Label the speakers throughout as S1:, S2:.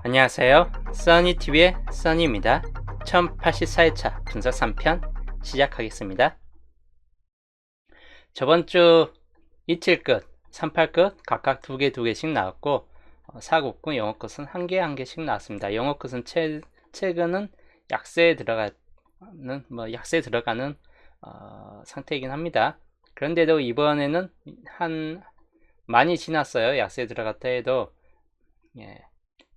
S1: 안녕하세요. 써니TV의 써니입니다. 1084회차 분석 3편 시작하겠습니다. 저번주 이틀 끝, 38 끝 각각 두 개씩 나왔고 4국구 영어 끝은 한 개씩 나왔습니다. 영어 끝은 최근은 약세에 들어가는 상태이긴 합니다. 그런데도 이번에는 많이 지났어요. 약세에 들어갔다 해도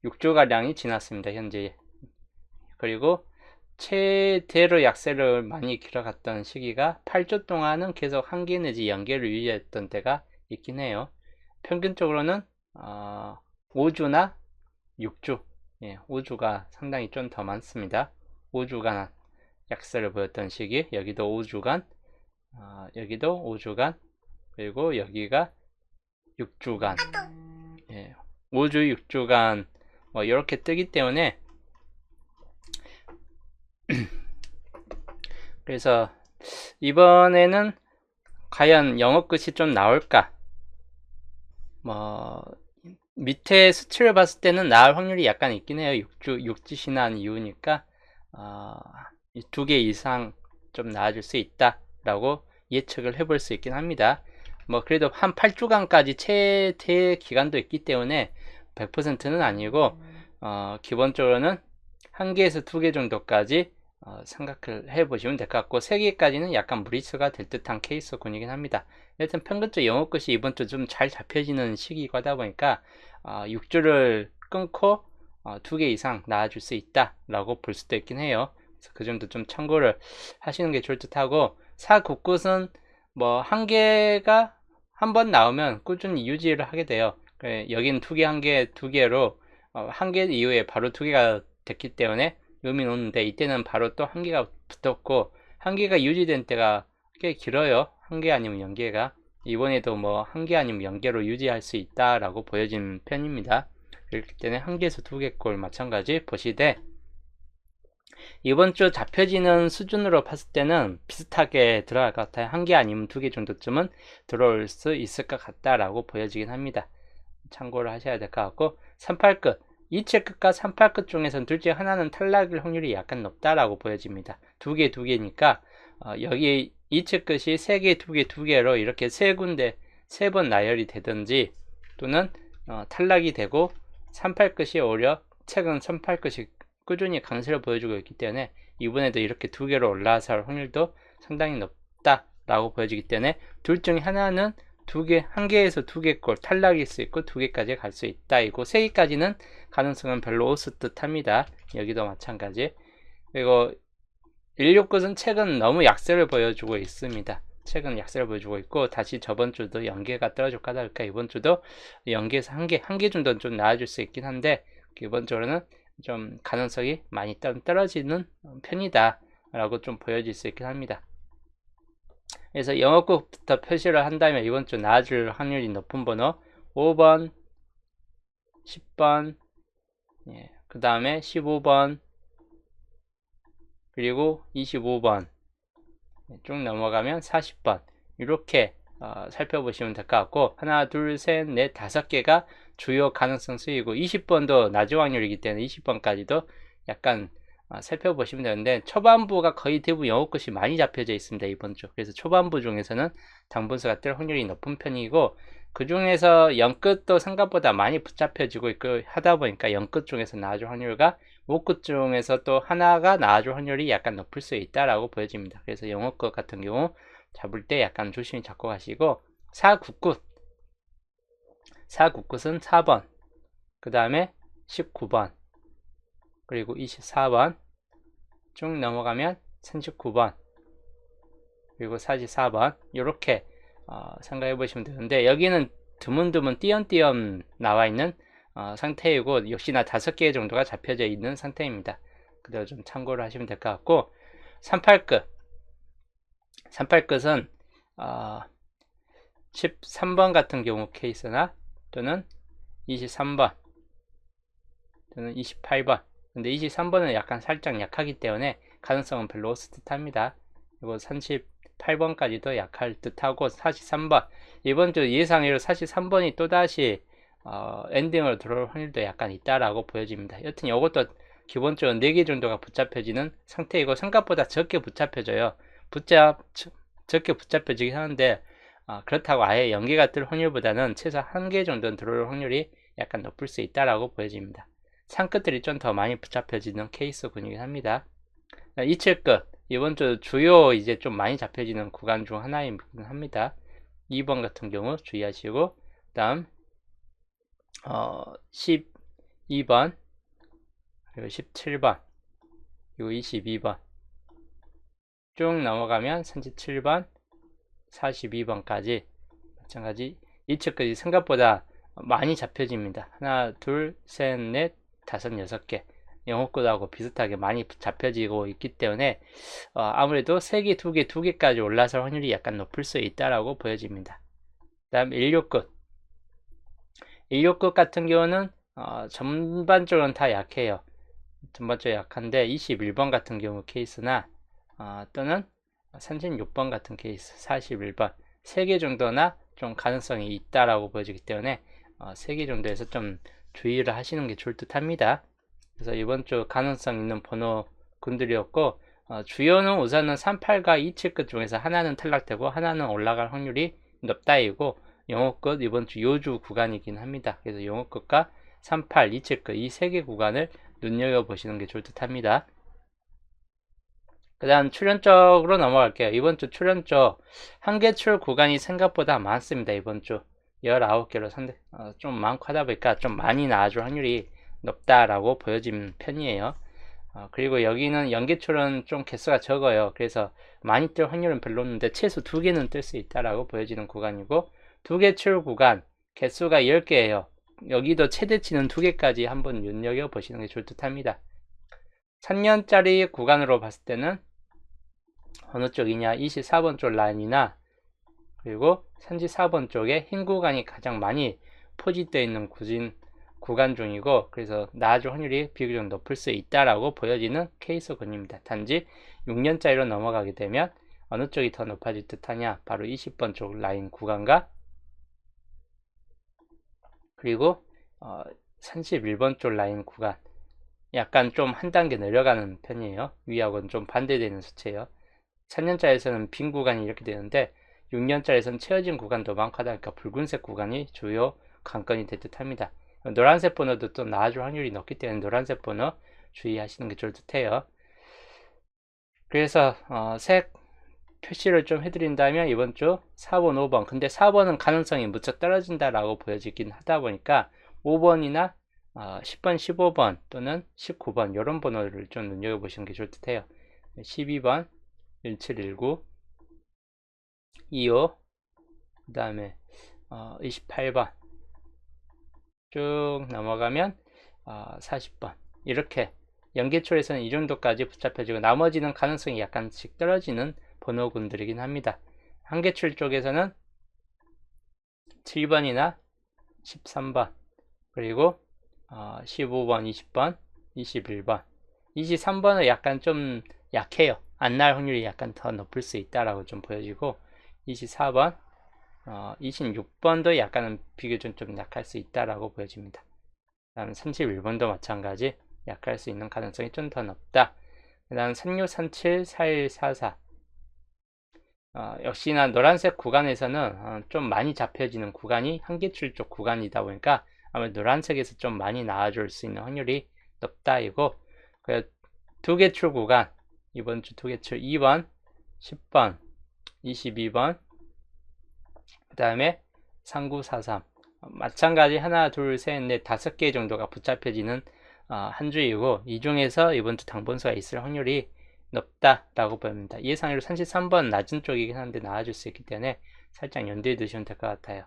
S1: 6주가량이 지났습니다. 현재. 그리고 최대로 약세를 많이 길어갔던 시기가 8주 동안은 계속 한계 내지 연계를 유지했던 때가 있긴 해요. 평균적으로는 5주나 6주, 5주가 상당히 좀 더 많습니다. 5주간 약세를 보였던 시기, 여기도 5주간, 여기도 5주간, 그리고 여기가 6주간, 5주, 6주간 이렇게 뜨기 때문에 그래서 이번에는 과연 영어 끝이 좀 나올까? 밑에 수치를 봤을 때는 나올 확률이 약간 있긴 해요. 6주 지난 이후니까 두 개 이상 좀 나아질 수 있다라고 예측을 해볼 수 있긴 합니다. 그래도 한 8주간까지 최대 기간도 있기 때문에 100%는 아니고 기본적으로는 한 개에서 두 개 정도까지 생각을 해보시면 될 것 같고 3개까지는 약간 무리수가 될 듯한 케이스군이긴 합니다. 일단 평균적 영어 끝이 이번 주 좀 잘 잡혀지는 시기이다 보니까 6주를 끊고 2개 이상 나와줄 수 있다 라고 볼 수도 있긴 해요. 그래서 그 점도 좀 참고를 하시는 게 좋을 듯 하고 4국굿은 한 개가 한번 나오면 꾸준히 유지를 하게 돼요. 여기는 한 개, 두 개로 한 개 이후에 바로 2개가 됐기 때문에 의미는 없는데 이때는 바로 또 한 개가 붙었고 한 개가 유지된 때가 꽤 길어요. 한 개 아니면 연계가 이번에도 한 개 아니면 연계로 유지할 수 있다라고 보여지는 편입니다. 그렇기 때문에 한 개에서 2개 꼴 마찬가지 보시되 이번 주 잡혀지는 수준으로 봤을 때는 비슷하게 들어갈 것 같아요. 한 개 아니면 2개 정도쯤은 들어올 수 있을 것 같다라고 보여지긴 합니다. 참고를 하셔야 될 것 같고 38끝 27끝과 38끝 중에선 둘 중에 하나는 탈락일 확률이 약간 높다라고 보여집니다. 두 개니까 여기 27끝이 3개, 2개, 2개로 이렇게 세 번 나열이 되든지 또는 탈락이 되고 38끝이 오히려 최근 38끝이 꾸준히 강세를 보여주고 있기 때문에 이번에도 이렇게 2개로 올라서 할 확률도 상당히 높다라고 보여지기 때문에 둘 중에 하나는 한 개에서 2개꼴 탈락일 수 있고 2개까지 갈 수 있다. 이고 3개까지는 가능성은 별로 없을 듯 합니다. 여기도 마찬가지. 그리고 16끝은 최근 너무 약세를 보여주고 있습니다. 최근 약세를 보여주고 있고 다시 저번 주도 연계가 떨어질까 하다 보니까 이번 주도 연계에서 한 개 정도는 좀 나아질 수 있긴 한데 기본적으로는 좀 가능성이 많이 떨어지는 편이다 라고 좀 보여질 수 있긴 합니다. 그래서 영어국부터 표시를 한다면 이번 주 나아질 확률이 높은 번호 5번, 10번, 그 다음에 15번, 그리고 25번 쭉 넘어가면 40번 이렇게 살펴보시면 될 것 같고 하나, 둘, 셋, 넷, 5개가 주요 가능성 수이고 20번도 낮은 확률이기 때문에 20번까지도 약간 살펴보시면 되는데 초반부가 거의 대부분 영어 끝이 많이 잡혀져 있습니다. 이번 주. 그래서 초반부 중에서는 당분수가 뜰 확률이 높은 편이고 그 중에서 영끝도 생각보다 많이 붙잡혀지고 있고 하다 보니까 영끝 중에서 나아질 확률과 모끝 중에서 또 하나가 나아질 확률이 약간 높을 수 있다라고 보여집니다. 그래서 영어 끝 같은 경우 잡을 때 약간 조심히 잡고 가시고 4국끝은 4번 그 다음에 19번 그리고 24번 쭉 넘어가면 39번 그리고 44번 이렇게 생각해 보시면 되는데 여기는 드문드문 띄엄띄엄 나와 있는 상태이고 역시나 5개 정도가 잡혀져 있는 상태입니다. 그대로 좀 참고를 하시면 될 것 같고 38끝 38끝은 13번 같은 경우 케이스나 또는 23번 또는 28번 근데 23번은 약간 살짝 약하기 때문에 가능성은 별로 없을 듯 합니다. 그리고 38번까지도 약할 듯 하고 43번 이번 주 예상외로 43번이 또다시 엔딩으로 들어올 확률도 약간 있다라고 보여집니다. 여튼 이것도 기본적으로 4개 정도가 붙잡혀지는 상태이고 생각보다 적게 붙잡혀져요. 적게 붙잡혀지긴 하는데 그렇다고 아예 연계가 뜰 확률보다는 최소 1개 정도는 들어올 확률이 약간 높을 수 있다라고 보여집니다. 상끝들이 좀 더 많이 붙잡혀지는 케이스군이긴 합니다. 이칠끝 이번 주 주요 이제 좀 많이 잡혀지는 구간 중 하나이긴 합니다. 2번 같은 경우 주의하시고 다음 12번 그리고 17번 그리고 22번 쭉 넘어가면 37번 42번까지 마찬가지 이측까지 생각보다 많이 잡혀집니다. 하나 둘셋넷 다섯 여섯 개 영어권하고 비슷하게 많이 잡혀지고 있기 때문에 아무래도 3개, 2개, 2개까지 올라설 확률이 약간 높을 수 있다라고 보여집니다. 그 다음 16끝 같은 경우는 전반적으로는 다 약해요. 전반적으로 약한데 21번 같은 경우 케이스나 또는 36번 같은 케이스 41번 3개 정도나 좀 가능성이 있다라고 보여지기 때문에 3개 정도에서 좀 주의를 하시는 게 좋을 듯 합니다. 그래서 이번 주 가능성 있는 번호 군들이었고 주요는 우선은 38과 27끝 중에서 하나는 탈락되고 하나는 올라갈 확률이 높다이고 영어끝 이번 주 요주 구간이긴 합니다. 그래서 영어끝과 38, 27끝 이 3개 구간을 눈여겨보시는 게 좋을 듯 합니다. 그 다음 출연적으로 넘어갈게요. 이번 주 출연적 한계출 구간이 생각보다 많습니다. 이번 주 19개로 좀 많고 하다 보니까 좀 많이 나와줄 확률이 높다라고 보여지는 편이에요. 그리고 여기는 연계출은 좀 개수가 적어요. 그래서 많이 뜰 확률은 별로 없는데 최소 2개는 뜰 수 있다라고 보여지는 구간이고 2개 출 구간 개수가 10개예요. 여기도 최대치는 2개까지 한번 눈여겨보시는 게 좋을 듯 합니다. 3년짜리 구간으로 봤을 때는 어느 쪽이냐 24번 쪽 라인이나 그리고 34번 쪽에 흰 구간이 가장 많이 포집되어 있는 구간 중이고 그래서 나아질 확률이 비교적 높을 수 있다라고 보여지는 케이스군입니다. 단지 6년짜리로 넘어가게 되면 어느 쪽이 더 높아질 듯 하냐 바로 20번 쪽 라인 구간과 그리고 31번 쪽 라인 구간 약간 좀 한 단계 내려가는 편이에요. 위하고는 좀 반대되는 수치예요. 3년짜리에서는 빈 구간이 이렇게 되는데 6년짜리에서는 채워진 구간도 많고 하다 보니까 붉은색 구간이 주요 관건이 될 듯 합니다. 노란색 번호도 또 나아질 확률이 높기 때문에 노란색 번호 주의하시는 게 좋을 듯 해요. 그래서 색 표시를 좀 해드린다면 이번 주 4번, 5번 근데 4번은 가능성이 무척 떨어진다라고 보여지긴 하다 보니까 5번이나 10번, 15번 또는 19번 이런 번호를 좀 눈여겨보시는 게 좋을 듯 해요. 12번, 1719, 25, 그 다음에 28번 쭉 넘어가면 40번 이렇게 연계초에서는 이 정도까지 붙잡혀지고 나머지는 가능성이 약간씩 떨어지는 번호군들이긴 합니다. 한계출 쪽에서는 7번이나 13번 그리고 15번, 20번, 21번 23번은 약간 좀 약해요. 안 날 확률이 약간 더 높을 수 있다라고 좀 보여지고 24번, 26번도 약간은 비교적 좀 약할 수 있다라고 보여집니다. 다음 31번도 마찬가지 약할 수 있는 가능성이 좀 더 높다. 그 다음 36, 37, 41, 44 역시나 노란색 구간에서는 좀 많이 잡혀지는 구간이 한계출 쪽 구간이다 보니까 아무래도 노란색에서 좀 많이 나와줄 수 있는 확률이 높다이고 그 2개 출 구간 이번 주 2개 출 2번, 10번, 22번 그 다음에 3943 마찬가지 하나, 둘, 셋, 넷, 5개 정도가 붙잡혀지는 한 주이고 이 중에서 이번 주 당번수가 있을 확률이 높다라고 보입니다. 예상률 33번 낮은 쪽이긴 한데 나와줄 수 있기 때문에 살짝 염두에 두시면 될 것 같아요.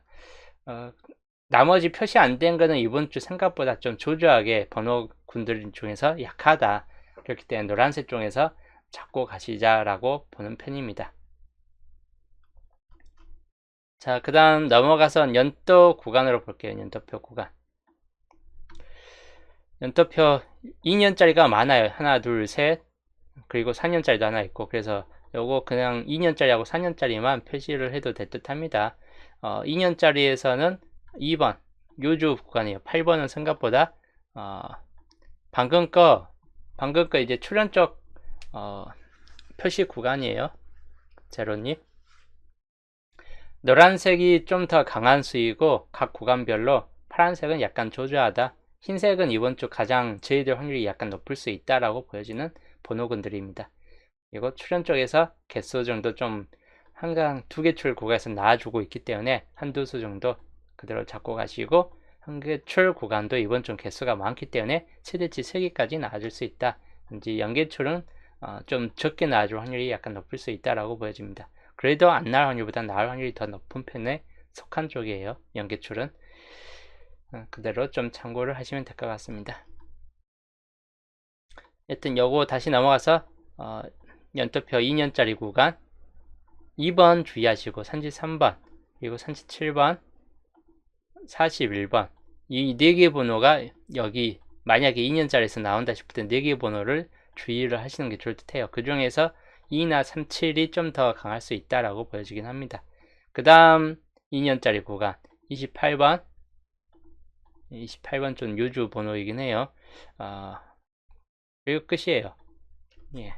S1: 나머지 표시 안 된 거는 이번 주 생각보다 좀 조조하게 번호군들 중에서 약하다. 그렇기 때문에 노란색 쪽에서 잡고 가시자라고 보는 편입니다. 자, 그 다음 넘어가서 연도 구간으로 볼게요. 연도표 구간. 연도표 2년짜리가 많아요. 하나, 둘, 셋. 그리고 4년짜리도 하나 있고. 그래서 요거 그냥 2년짜리하고 4년짜리만 표시를 해도 될 듯 합니다. 2년짜리에서는 2번. 요주 구간이에요. 8번은 생각보다 방금 거 이제 출현적 표시 구간이에요. 제로님. 노란색이 좀 더 강한 수이고 각 구간별로, 파란색은 약간 조조하다, 흰색은 이번 주 가장 제외될 확률이 약간 높을 수 있다라고 보여지는 번호군들입니다. 그리고 출현 쪽에서 개수 정도 좀 한강 2개 출 구간에서 나와주고 있기 때문에 한두 수 정도 그대로 잡고 가시고, 한 개 출 구간도 이번 주 개수가 많기 때문에 최대치 3개까지 나와줄 수 있다. 이제 연계출은 좀 적게 나와줄 확률이 약간 높을 수 있다라고 보여집니다. 그래도 안 나올 확률보다 나올 확률이 더 높은 편에 속한 쪽이에요. 연계출은. 그대로 좀 참고를 하시면 될 것 같습니다. 여튼 요거 다시 넘어가서 연도표 2년짜리 구간 2번 주의하시고, 산지 3번, 그리고 산지 7번, 41번, 이 4개 번호가 여기 만약에 2년짜리에서 나온다 싶을 때 4개 번호를 주의를 하시는 게 좋을 듯 해요. 그 중에서 2나 3, 7이 좀 더 강할 수 있다라고 보여지긴 합니다. 그 다음 2년짜리 구간 28번 좀 요주 번호이긴 해요. 그리고 끝이에요. 예.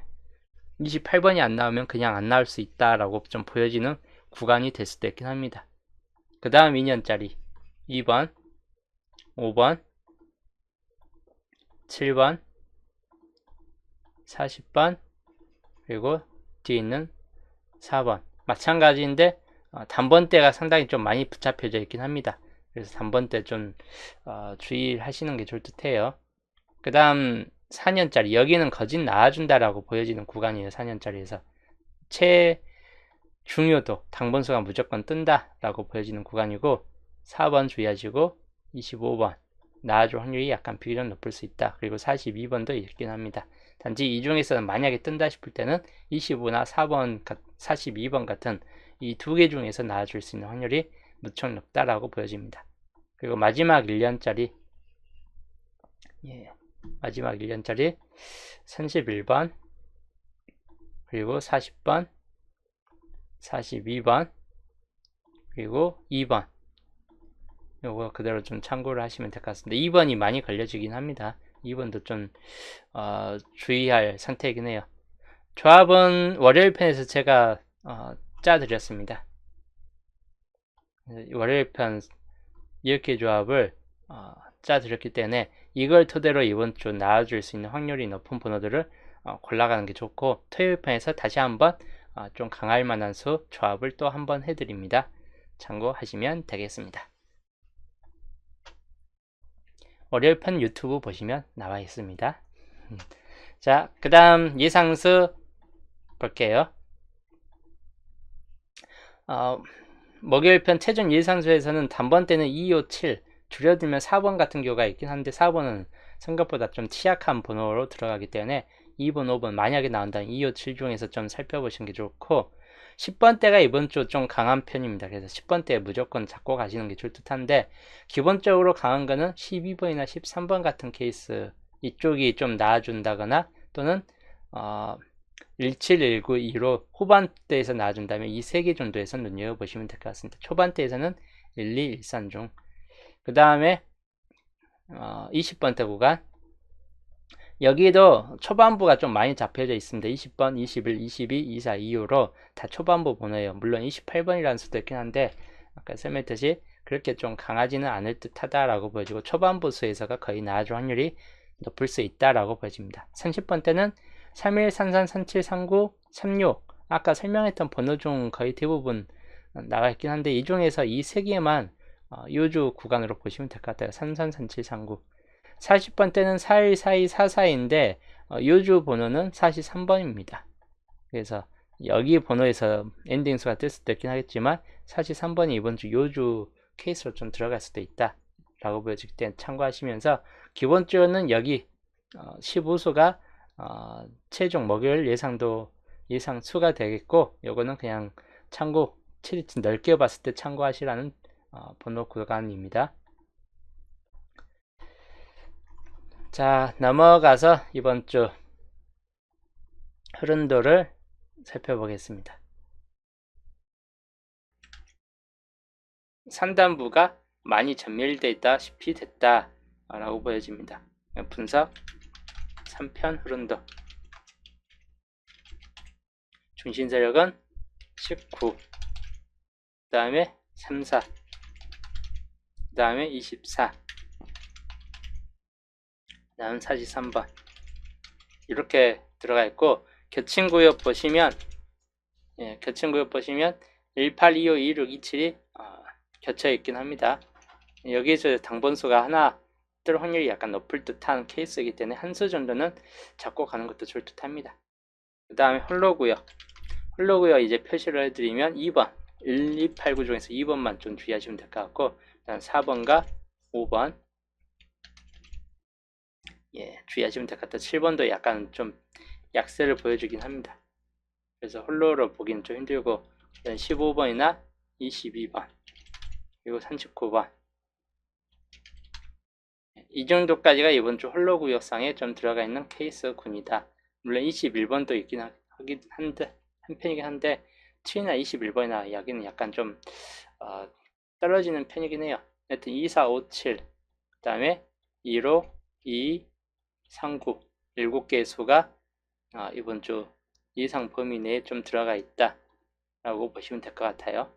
S1: 28번이 안 나오면 그냥 안 나올 수 있다라고 좀 보여지는 구간이 될 수도 있긴 합니다. 그 다음 2년짜리 2번, 5번, 7번, 40번, 그리고 뒤에 있는 4번. 마찬가지인데 단번대가 상당히 좀 많이 붙잡혀져 있긴 합니다. 그래서 단번대 좀 주의하시는 게 좋을 듯 해요. 그 다음 4년짜리, 여기는 거진 나와준다라고 보여지는 구간이에요. 4년짜리에서 최중요도 당번수가 무조건 뜬다라고 보여지는 구간이고, 4번 주의하시고 25번 나와줄 확률이 약간 비교적 높을 수 있다. 그리고 42번도 있긴 합니다. 단지 이 중에서는 만약에 뜬다 싶을 때는 25나 4번, 42번 같은 이 2개 중에서 나와줄 수 있는 확률이 무척 높다라고 보여집니다. 그리고 마지막 1년짜리 마지막 1년짜리 31번, 그리고 40번, 42번, 그리고 2번. 요거 그대로 좀 참고를 하시면 될 것 같습니다. 2번이 많이 걸려지긴 합니다. 2번도 좀 주의할 상태이긴 해요. 조합은 월요일 편에서 제가 짜드렸습니다. 월요일 편 이렇게 조합을 짜드렸기 때문에 이걸 토대로 이번 주 나와줄 수 있는 확률이 높은 번호들을 골라가는 게 좋고, 토요일 편에서 다시 한번 좀 강할 만한 수 조합을 또 한번 해드립니다. 참고하시면 되겠습니다. 월요일 편 유튜브 보시면 나와 있습니다. 자, 그 다음 예상수 볼게요. 목요일 편 최종 예상수에서는 단번대는 2, 5, 7 줄여들면 4번 같은 경우가 있긴 한데, 4번은 생각보다 좀 취약한 번호로 들어가기 때문에 2번, 5번 만약에 나온다면 2, 5, 7 중에서 좀 살펴보시는 게 좋고, 10번대가 이번 주 좀 강한 편입니다. 그래서 10번대 무조건 잡고 가시는 게 좋을 듯한데, 기본적으로 강한 거는 12번이나 13번 같은 케이스, 이쪽이 좀 나와준다거나 또는 17, 19, 2로 후반대에서 나와준다면 이 3개 정도에서 눈여겨보시면 될 것 같습니다. 초반대에서는 1, 2, 1, 3 중. 그 다음에 20번대 구간, 여기도 초반부가 좀 많이 잡혀져 있습니다. 20번, 21, 22, 24, 25로 다 초반부 번호예요. 물론 28번이라는 수도 있긴 한데 아까 설명했듯이 그렇게 좀 강하지는 않을 듯 하다라고 보여지고, 초반부 수에서가 거의 나와줄 확률이 높을 수 있다라고 보여집니다. 30번대는 31, 33, 37, 39, 36 아까 설명했던 번호 중 거의 대부분 나와 있긴 한데, 이 중에서 이 3개만 요주 구간으로 보시면 될 것 같아요. 33, 37, 39. 40번대는 41, 42, 44인데 요주 번호는 43번입니다. 그래서 여기 번호에서 엔딩 수가 뜰 수도 있긴 하겠지만 43번이 이번 주 요주 케이스로 좀 들어갈 수도 있다 라고 보여지기 때문에 참고하시면서, 기본적으로는 여기 15수가 최종 목요일 예상 수가 되겠고, 요거는 그냥 참고, 최대치 넓게 봤을 때 참고하시라는 번호 구간입니다. 자, 넘어가서 이번 주 흐름도를 살펴보겠습니다. 상단부가 많이 전멸되어 있다시피 됐다 라고 보여집니다. 분석 3편 흐름도 중심 세력은 19, 그 다음에 3, 4, 그 다음에 24, 그 다음 43번 이렇게 들어가 있고, 겹친구역 보시면 겹친구역 보시면 1825, 26, 27이 겹쳐 있긴 합니다. 여기서 당번수가 하나 뜰 확률이 약간 높을 듯한 케이스이기 때문에 한 수 정도는 잡고 가는 것도 좋을 듯합니다. 그 다음에 홀로구역 이제 표시를 해드리면 2번 1289 중에서 2번만 좀 주의하시면 될 것 같고, 그 다음 4번과 5번 주의하시면 될 것 같아요. 7번도 약간 좀 약세를 보여주긴 합니다. 그래서 홀로로 보기는 좀 힘들고, 15번이나 22번 그리고 39번 이 정도까지가 이번 주 홀로 구역상에 좀 들어가 있는 케이스군이다. 물론 21번도 있긴 하긴 한데, 한편이긴 한데 T나 21번이나 여기는 약간 좀 떨어지는 편이긴 해요. 하여튼 2, 4, 5, 7 그 다음에 1, 5, 2, 3, 9 7개의 수가 이번 주 예상 범위 내에 좀 들어가 있다 라고 보시면 될 것 같아요.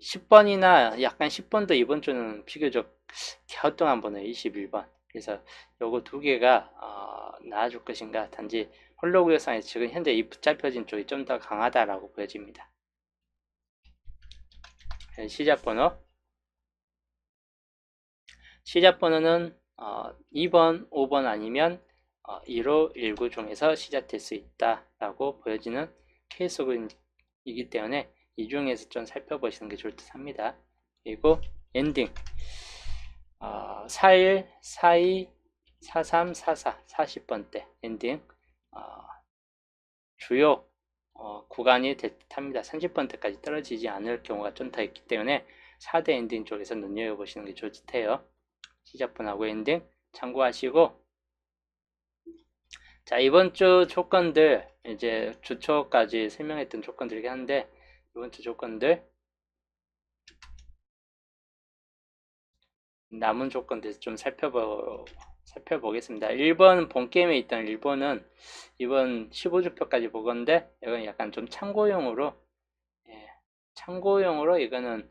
S1: 10번이나 약간 10번도 이번 주는 비교적 갸우뚱한 번호예요. 21번. 그래서 요거 두 개가 나아줄 것인가. 단지 홀로구역상에 지금 현재 이 붙잡혀진 쪽이 좀 더 강하다라고 보여집니다. 시작번호는 2번, 5번 아니면 15, 19 중에서 시작될 수 있다라고 보여지는 케이스이기 때문에 이 중에서 좀 살펴보시는 게 좋을 듯 합니다. 그리고 엔딩 41, 42, 43, 44, 40번대 엔딩 주요 구간이 될 듯합니다. 30번대까지 떨어지지 않을 경우가 좀 더 있기 때문에 4대 엔딩 쪽에서 눈여겨보시는 게 좋을 듯해요. 시작분하고 엔딩 참고하시고, 자, 이번 주 조건들 이제 주초까지 설명했던 조건들이긴 한데, 이번 주 조건들 남은 조건들 좀 살펴보겠습니다. 1번 본게임에 있던 1번은 이번 15주표까지 보건데, 이건 약간 좀 참고용으로 이거는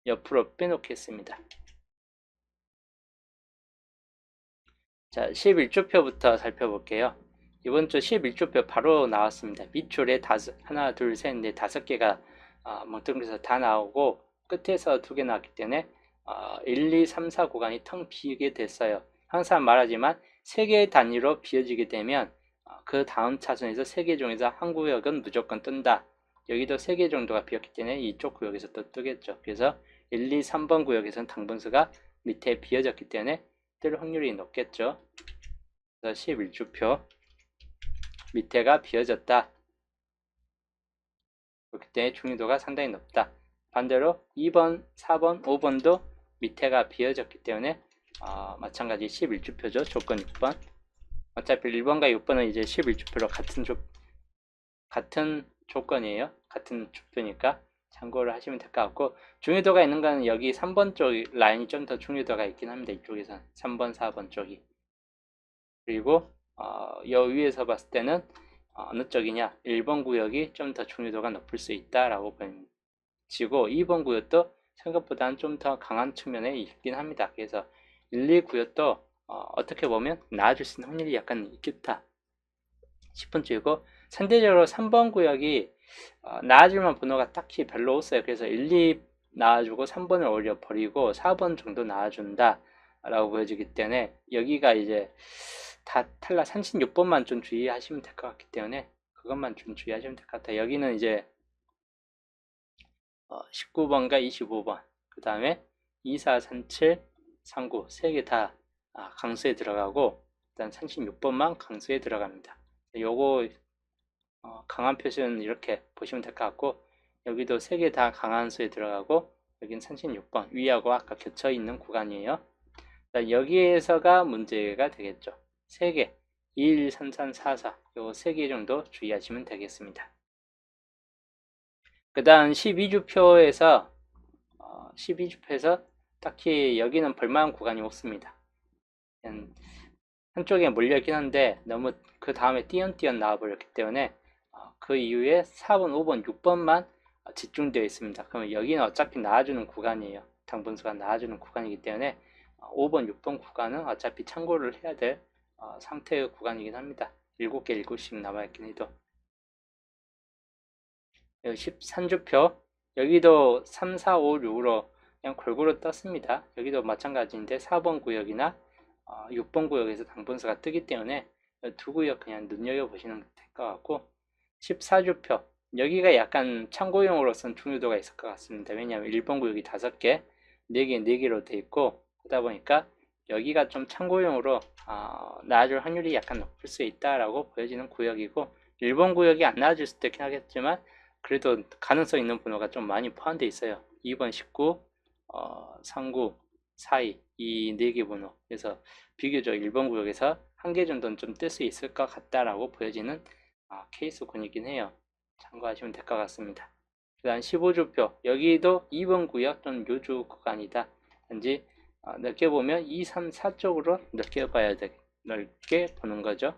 S1: 옆으로 빼놓겠습니다. 자, 11주표부터 살펴볼게요. 이번 주 11주표 바로 나왔습니다. 밑줄에 하나, 둘, 셋, 넷, 5개가 멍뚱그려서 다 나오고 끝에서 2개 나왔기 때문에 1, 2, 3, 4 구간이 텅 비게 됐어요. 항상 말하지만 3개 단위로 비어지게 되면 그 다음 차선에서 3개 중에서 한 구역은 무조건 뜬다. 여기도 3개 정도가 비었기 때문에 이쪽 구역에서 또 뜨겠죠. 그래서 1, 2, 3번 구역에서는 당분수가 밑에 비어졌기 때문에 뜰 확률이 높겠죠. 그래서 11주표 밑에가 비어졌다. 그렇기 때문에 중요도가 상당히 높다. 반대로 2번, 4번, 5번도 밑에가 비어졌기 때문에 마찬가지 11주표죠. 조건 6번. 어차피 1번과 6번은 이제 11주표로 같은 조건이에요. 같은 주표니까 참고를 하시면 될 것 같고, 중요도가 있는 거는 여기 3번 쪽 라인이 좀 더 중요도가 있긴 합니다. 이쪽에선 3번, 4번 쪽이. 그리고 여 위에서 봤을 때는 어느 쪽이냐, 1번 구역이 좀 더 중요도가 높을 수 있다라고 보여지고 2번 구역도 생각보다는 좀 더 강한 측면에 있긴 합니다. 그래서 1, 2 구역도 어떻게 보면 나아질 수 있는 확률이 약간 있겠다 싶은 쪽이고, 상대적으로 3번 구역이 나아질만 번호가 딱히 별로 없어요. 그래서 1, 2 나아주고 3번을 오히려 버리고 4번 정도 나아준다 라고 보여지기 때문에 여기가 이제 다 탈락 36번만 좀 주의하시면 될 것 같기 때문에 그것만 좀 주의하시면 될 것 같아요. 여기는 이제 19번과 25번 그 다음에 24, 37, 39 세 개 다 강수에 들어가고, 일단 36번만 강수에 들어갑니다. 요거 강한 표시는 이렇게 보시면 될 것 같고, 여기도 세 개 다 강한 수에 들어가고 여기는 36번 위하고 아까 겹쳐 있는 구간이에요. 여기에서가 문제가 되겠죠. 3개 1, 3, 3, 4, 4 요 3개 정도 주의하시면 되겠습니다. 그 다음 12주표에서 12주표에서 딱히 여기는 볼만한 구간이 없습니다. 한쪽에 몰려있긴 한데 너무 그 다음에 띄엄띄엄 나와버렸기 때문에 그 이후에 4번, 5번, 6번만 집중되어 있습니다. 그러면 여기는 어차피 나와주는 구간이에요. 당분수가 나와주는 구간이기 때문에 5번, 6번 구간은 어차피 참고를 해야 될 상태의 구간이긴 합니다. 7개, 7씩 남아있긴 해도. 13주표 여기도 3, 4, 5, 6으로 그냥 골고루 떴습니다. 여기도 마찬가지인데 4번 구역이나 6번 구역에서 당분수가 뜨기 때문에 두 구역 그냥 눈여겨보시면 될 것 같고 14주표 여기가 약간 참고용으로선 중요도가 있을 것 같습니다. 왜냐하면 1번 구역이 5개, 4개, 4개로 돼 있고 그러다 보니까 여기가 좀 참고용으로 나와줄 확률이 약간 높을 수 있다라고 보여지는 구역이고 1번 구역이 안 나와줄 수도 있긴 하겠지만 그래도 가능성 있는 번호가 좀 많이 포함되어 있어요. 2번 19, 39, 42 이 4개 번호. 그래서 비교적 1번 구역에서 한 개 정도는 좀 뜰 수 있을 것 같다라고 보여지는 케이스군이긴 해요. 참고하시면 될 것 같습니다. 그 다음 15주표 여기도 2번 구역 좀 요주 구간이다. 단지 넓게 보면 2, 3, 4 쪽으로 넓게 봐야 돼. 넓게 보는 거죠.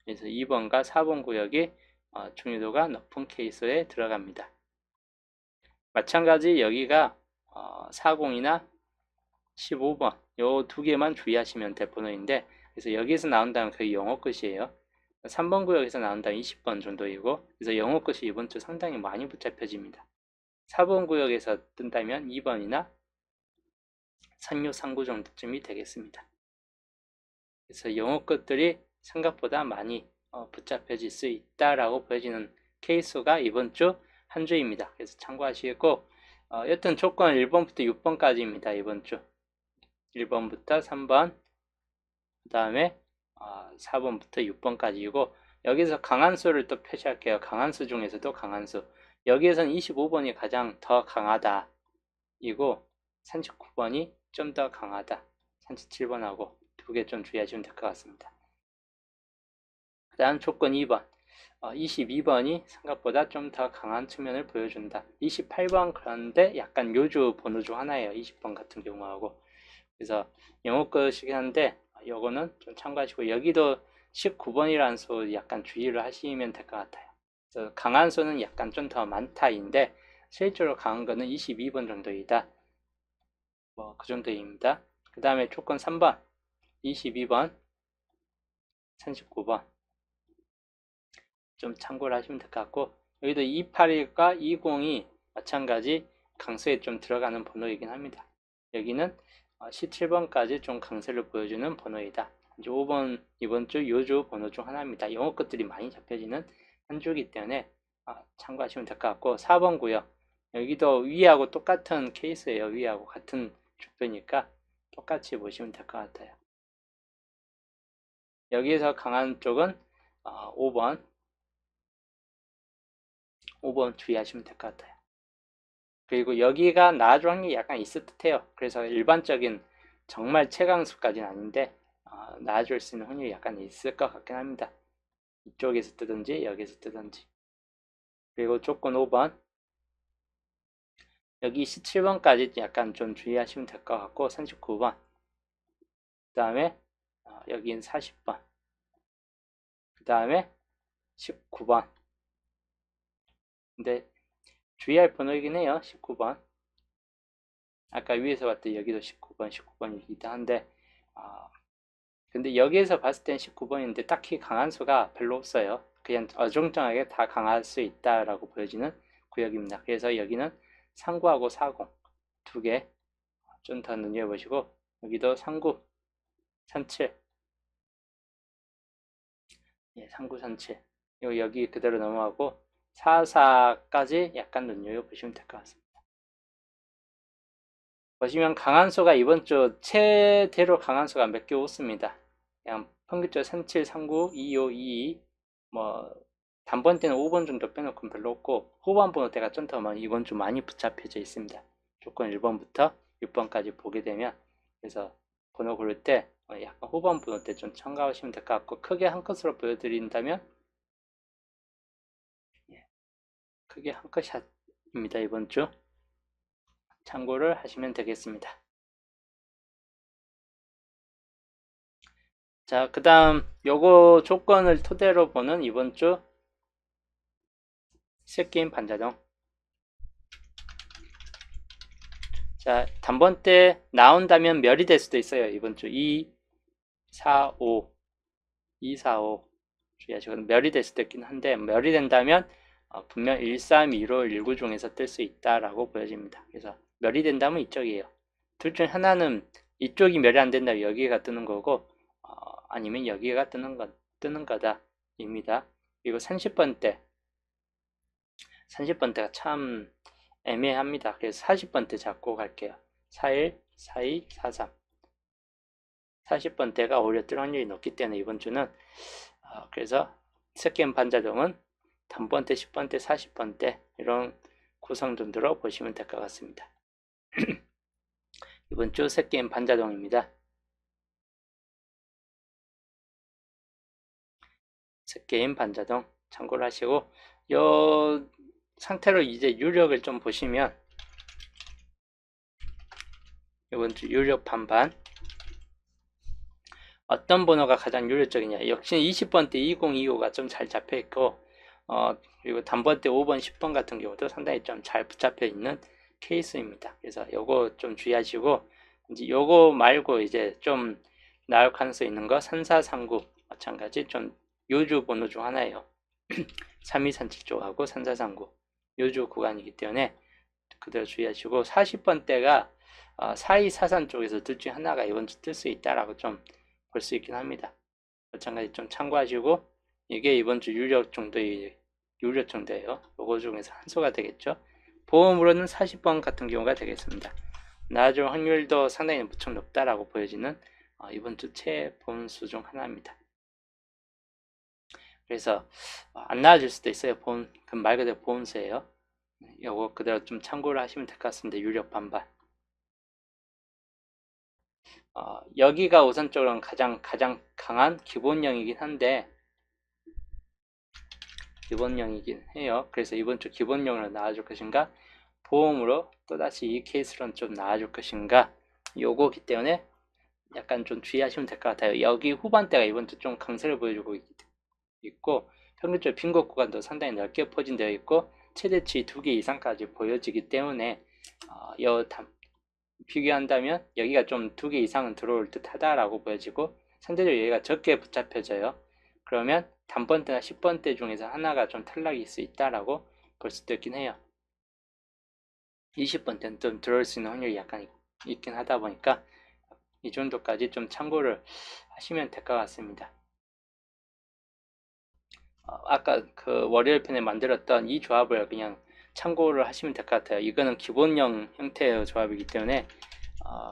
S1: 그래서 2번과 4번 구역이 중요도가 높은 케이스에 들어갑니다. 마찬가지 여기가 40이나 15번 요 두 개만 주의하시면 될 번호인데 그래서 여기서 나온다면 거의 영어 끝이에요. 3번 구역에서 나온다면 20번 정도이고 그래서 영어 끝이 이번 주 상당히 많이 붙잡혀집니다. 4번 구역에서 뜬다면 2번이나 36, 39 정도쯤이 되겠습니다. 그래서 영어 끝들이 생각보다 많이 붙잡혀질 수 있다라고 보여지는 케이스가 이번 주 한 주입니다. 그래서 참고하시고 여튼 조건 1번부터 6번까지입니다. 이번 주 1번부터 3번 그 다음에 4번부터 6번까지이고 여기서 강한수를 또 표시할게요. 강한수 중에서도 강한수 여기에서는 25번이 가장 더 강하다 이고 39번이 좀 더 강하다 37번하고 두 개 좀 주의하시면 될 것 같습니다. 그 다음 조건 2번 22번이 생각보다 좀 더 강한 측면을 보여준다. 28번 그런데 약간 요주 번호 중 하나예요. 20번 같은 경우하고 그래서 영어 것이긴 한데 요거는 좀 참고하시고 여기도 19번이라는 수 약간 주의를 하시면 될 것 같아요. 그래서 강한 수는 약간 좀 더 많다인데 실제로 강한 거는 22번 정도이다. 뭐 그 정도입니다. 그 다음에 조건 3번 22번 39번 좀 참고를 하시면 될 것 같고 여기도 281과 20이 마찬가지 강세에 좀 들어가는 번호이긴 합니다. 여기는 17번까지 좀 강세를 보여주는 번호이다. 이제 5번 이번 주 요주 번호 중 하나입니다. 영어 것들이 많이 잡혀지는 한 주이기 때문에 참고하시면 될 것 같고 4번 구역 여기도 위하고 똑같은 케이스예요. 위하고 같은 주표니까 똑같이 보시면 될 것 같아요. 여기에서 강한 쪽은 5번 주의하시면 될 것 같아요. 그리고 여기가 나아줄 확률이 약간 있을 듯해요. 그래서 일반적인 정말 최강수까지는 아닌데 나아줄 수 있는 확률이 약간 있을 것 같긴 합니다. 이쪽에서 뜨든지 여기서 뜨든지. 그리고 조건 5번 여기 17번까지 약간 좀 주의하시면 될 것 같고 39번 그 다음에 여긴 40번 그 다음에 19번 근데 주의할 번호이긴 해요. 19번 아까 위에서 봤더니 여기도 19번이기도 한데 근데 여기에서 봤을 땐 19번인데 딱히 강한 수가 별로 없어요. 그냥 어정쩡하게 다 강할 수 있다라고 보여지는 구역입니다. 그래서 여기는 39하고 40 두 개 좀 더 눈여겨보시고 여기도 39, 37 39, 37 여기 그대로 넘어가고 44까지 약간 눈여겨보시면 될 것 같습니다. 보시면 강한수가 이번 주 최대로 강한수가 몇 개 없습니다. 그냥 평균적으로 37, 39, 25, 22 뭐 단번 때는 5번 정도 빼놓고는 별로 없고 후반 번호대가 좀 더 이번 주 많이 붙잡혀져 있습니다. 조건 1번부터 6번까지 보게 되면 그래서 번호 고를 때 약간 후반 번호대 좀 참고하시면 될 것 같고 크게 한 컷으로 보여드린다면 크게 한 컷샷입니다. 이번 주 참고를 하시면 되겠습니다. 자, 그 다음 요거 조건을 토대로 보는 이번 주 셋게임 반자동. 자, 단번때 나온다면 멸이 될 수도 있어요. 이번 주 2, 4, 5 2, 4, 5 주의하시고 멸이 될 수도 있긴 한데 멸이 된다면 분명 1, 3, 2, 5, 1, 9 중에서 뜰 수 있다라고 보여집니다. 그래서 멸이 된다면 이쪽이에요. 둘 중 하나는 이쪽이 멸이 안 된다면 여기가 뜨는 거고 아니면 여기가 뜨는 거다 입니다. 그리고 30번대 30번대가 참 애매합니다. 그래서 40번대 잡고 갈게요. 41, 42, 43 40번대가 오히려 뜰 확률이 높기 때문에 이번 주는 그래서 셋게임 반자동은 단번대, 10번대, 40번대 이런 구성 정도로 보시면 될 것 같습니다. 이번 주 셋게임 반자동입니다. 셋게임 반자동 참고를 하시고 이 상태로 이제 유력을 좀 보시면 이번 주 유력 반반 어떤 번호가 가장 유력적이냐 역시 20번대 2025가 좀 잘 잡혀 있고 그리고 단번대 5번 10번 같은 경우도 상당히 좀 잘 붙잡혀 있는 케이스입니다. 그래서 요거 좀 주의하시고 이제 요거 말고 이제 좀 나올 가능성 있는 거 3439 마찬가지 좀 요주 번호 중 하나예요. 3237 쪽하고 3439 요주 구간이기 때문에 그대로 주의하시고 40번대가 4243 쪽에서 둘 중 하나가 이번 주 뜰 수 있다라고 좀 볼 수 있긴 합니다. 마찬가지 좀 참고하시고 이게 이번 주 유력 정도예요. 요거 중에서 한 수가 되겠죠. 보험으로는 40번 같은 경우가 되겠습니다. 나아질 확률도 상당히 무척 높다라고 보여지는 이번 주 최보험수 중 하나입니다. 그래서 안 나아질 수도 있어요. 말 그대로 보험수예요. 요거 그대로 좀 참고를 하시면 될 것 같습니다. 유력 반발. 여기가 우선적으로는 가장 강한 기본형이긴 한데 기본형이긴 해요. 그래서 이번 주 기본형으로 나와줄 것인가 보험으로 또다시 이 케이스로는 좀 나와줄 것인가 요거기 때문에 약간 좀 주의하시면 될 것 같아요. 여기 후반대가 이번 주 좀 강세를 보여주고 있고 평균적으로 빈곳 구간도 상당히 넓게 포진되어 있고 최대치 2개 이상까지 보여지기 때문에 비교한다면 여기가 좀 2개 이상은 들어올 듯 하다라고 보여지고 상대적으로 여기가 적게 붙잡혀져요. 그러면 단번대나 10번대 중에서 하나가 좀 탈락일 수 있다라고 볼 수도 있긴 해요. 20번대는 좀 들어올 수 있는 확률이 약간 있긴 하다 보니까 이 정도까지 좀 참고를 하시면 될 것 같습니다. 아까 그 월요일 편에 만들었던 이 조합을 그냥 참고를 하시면 될 것 같아요. 이거는 기본형 형태의 조합이기 때문에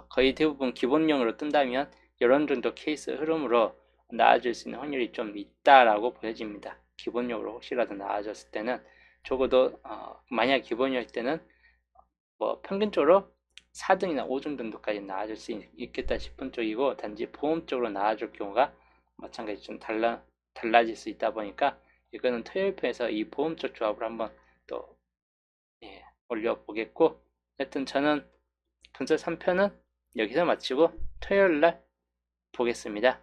S1: 거의 대부분 기본형으로 뜬다면 이런 정도 케이스 흐름으로 나아질 수 있는 확률이 좀 있다라고 보여집니다. 기본형으로 혹시라도 나아졌을 때는 적어도 만약 기본형일 때는 뭐 평균적으로 4등이나 5등 정도까지 나아질 수 있겠다 싶은 쪽이고 단지 보험 쪽으로 나아질 경우가 마찬가지 좀 달라질 수 있다 보니까 이거는 토요일편에서 이 보험 쪽 조합을 한번 또 올려보겠고 하여튼 저는 분석 3편은 여기서 마치고 토요일날 보겠습니다.